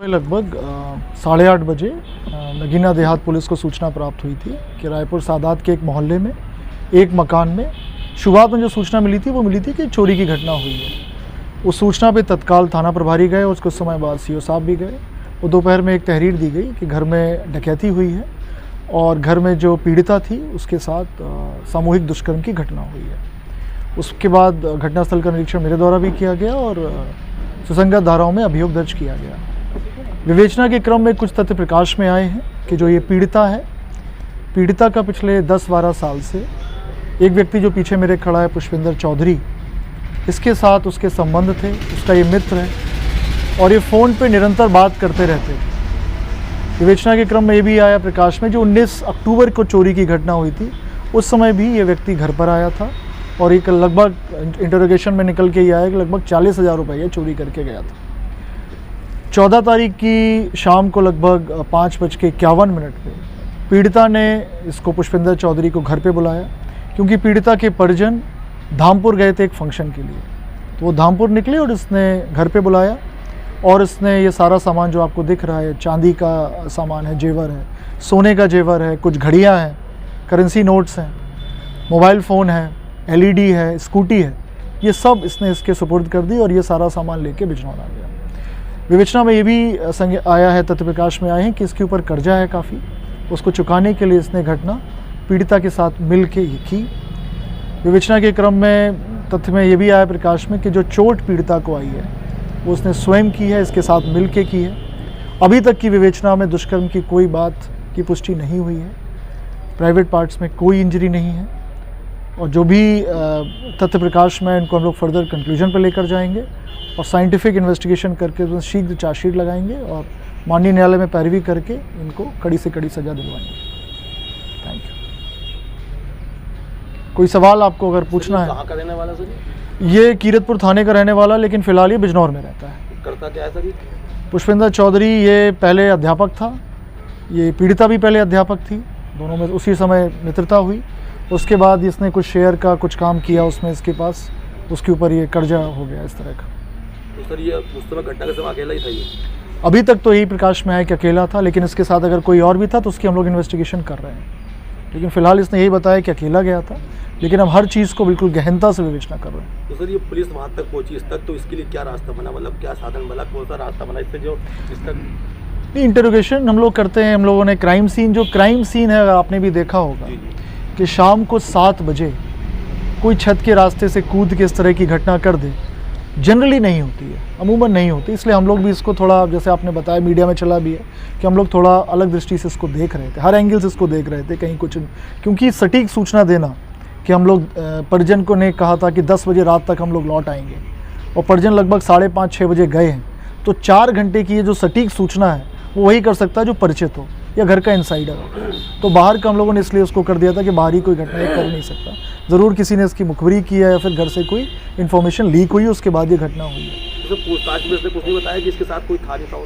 लगभग 8:30 बजे नगीना देहात पुलिस को सूचना प्राप्त हुई थी कि रायपुर सादात के एक मोहल्ले में एक मकान में शुरुआत में जो सूचना मिली थी वो मिली थी कि चोरी की घटना हुई है। उस सूचना पे तत्काल थाना प्रभारी गए, उसके कुछ समय बाद सीओ साहब भी गए। वो दोपहर में एक तहरीर दी गई कि घर में डकैती हुई है और घर में जो पीड़िता थी उसके साथ सामूहिक दुष्कर्म की घटना हुई है। उसके बाद घटनास्थल का निरीक्षण मेरे द्वारा भी किया गया और सुसंगत धाराओं में अभियोग दर्ज किया गया। विवेचना के क्रम में कुछ तथ्य प्रकाश में आए हैं कि जो ये पीड़िता है, पीड़िता का पिछले 10-12 साल से एक व्यक्ति जो पीछे मेरे खड़ा है पुष्पिंदर चौधरी, इसके साथ उसके संबंध थे, उसका ये मित्र है और ये फ़ोन पे निरंतर बात करते रहते थे। विवेचना के क्रम में ये भी आया प्रकाश में, जो 19 अक्टूबर को चोरी की घटना हुई थी उस समय भी ये व्यक्ति घर पर आया था और एक लगभग इंटरोगेशन में निकल के ये आया कि लगभग 40,000 रुपये ये चोरी करके गया था। 14 तारीख की शाम को लगभग 5:51 पे पीड़िता ने इसको पुष्पिंदर चौधरी को घर पे बुलाया, क्योंकि पीड़िता के परिजन धामपुर गए थे एक फंक्शन के लिए। तो वो धामपुर निकले और इसने घर पे बुलाया और इसने ये सारा सामान जो आपको दिख रहा है, चांदी का सामान है, जेवर है, सोने का जेवर है, कुछ घड़ियाँ हैं, करेंसी नोट्स हैं, मोबाइल फ़ोन है, LED है, स्कूटी है, ये सब इसने इसके सुपुर्द कर दी और ये सारा सामान लेके बिजनौर आ गया। विवेचना में ये भी आया है, तथ्य प्रकाश में आए हैं कि इसके ऊपर कर्जा है काफ़ी, उसको चुकाने के लिए इसने घटना पीड़िता के साथ मिल के ये की। विवेचना के क्रम में तथ्य में ये भी आया प्रकाश में कि जो चोट पीड़िता को आई है वो उसने स्वयं की है, इसके साथ मिल के की है। अभी तक की विवेचना में दुष्कर्म की कोई बात की पुष्टि नहीं हुई है, प्राइवेट पार्ट्स में कोई इंजरी नहीं है और जो भी तथ्य प्रकाश में इनको हम लोग फर्दर कंक्लूजन पर लेकर जाएंगे और साइंटिफिक इन्वेस्टिगेशन करके शीघ्र चार्जशीट लगाएंगे और माननीय न्यायालय में पैरवी करके इनको कड़ी से कड़ी सजा दिलवाएंगे। Thank you. कोई सवाल आपको अगर पूछना है? कहाँ का रहने वाला सर? ये कीरतपुर थाने का रहने वाला, लेकिन फिलहाल ये बिजनौर में रहता है। करता क्या है सर? पुष्पिंदर चौधरी ये पहले अध्यापक था, ये पीड़िता भी पहले अध्यापक थी, दोनों में उसी समय मित्रता हुई। उसके बाद इसने कुछ शेयर का कुछ काम किया उसमें, इसके पास उसके ऊपर ये कर्जा हो गया इस तरह का। तो सर ये उस समय घटना के समय अकेला ही था ये? अभी तक तो यही प्रकाश में आया कि अकेला था, लेकिन इसके साथ अगर कोई और भी था तो उसकी हम लोग इन्वेस्टिगेशन कर रहे हैं। लेकिन फिलहाल इसने यही बताया कि अकेला गया था, लेकिन हम हर चीज़ को बिल्कुल गहनता से विवेचना कर रहे हैं। तो सर ये पुलिस वहाँ तक पहुँची इस तक, तो इसके लिए क्या रास्ता बना, मतलब क्या साधन बना, कौन सा रास्ता बना इससे जो इस तक? इंटरोगेशन हम लोग करते हैं। हम लोगों ने क्राइम सीन है, अगर आपने भी देखा होगा कि शाम को 7 बजे कोई छत के रास्ते से कूद के इस तरह की घटना कर दे, जनरली नहीं होती है, अमूमन नहीं होती। इसलिए हम लोग भी इसको थोड़ा, जैसे आपने बताया मीडिया में चला भी है, कि हम लोग थोड़ा अलग दृष्टि से इसको देख रहे थे, हर एंगल से इसको देख रहे थे, कहीं कुछ, क्योंकि सटीक सूचना देना कि हम लोग परिजन को ने कहा था कि 10 बजे रात तक हम लोग लौट आएंगे और परिजन लगभग 5:30-6 बजे गए हैं, तो 4 घंटे की ये जो सटीक सूचना है वो वही कर सकता है जो परिचित हो या घर का इंसाइडर हो। तो बाहर का हम लोगों ने इसलिए उसको कर दिया था कि बाहरी कोई घटना ये कर नहीं सकता। ज़रूर किसी ने इसकी मुखबरी की है या फिर घर से कोई इन्फॉर्मेशन लीक हुई, उसके बाद ये घटना हुई है। तो पूछताछ में इसने कुछ नहीं बताया कि इसके साथ कोई था नहीं था?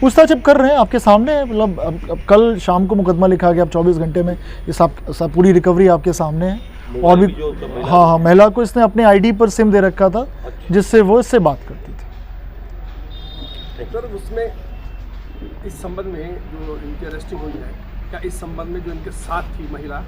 पूछताछ अब कर रहे हैं, आपके सामने है। मतलब अब कल शाम को मुकदमा लिखा गया, अब 24 घंटे में ये सब पूरी रिकवरी आपके सामने है। और भी हाँ, महिला को इसने अपने ID पर सिम दे रखा था, जिससे वो इससे बात करती थी। सर उसमें इस संबंध में जो इनकी अरेस्टिंग हुई है, क्या इस संबंध में जो इनके साथ थी महिला,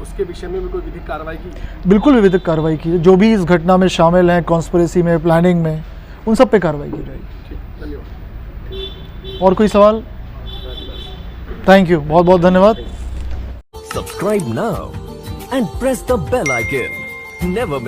उसके विषय में भी कोई विधिक कार्रवाई की? बिल्कुल विधिक कार्रवाई की, जो भी इस घटना में शामिल हैं, कॉन्स्पिरेसी में, प्लानिंग में, उन सब पे कार्रवाई की जाएगी। ठीक, धन्यवाद। और कोई सवाल? थैंक यू, बहुत बहुत धन्यवाद। Subscribe now and press the bell icon. Never miss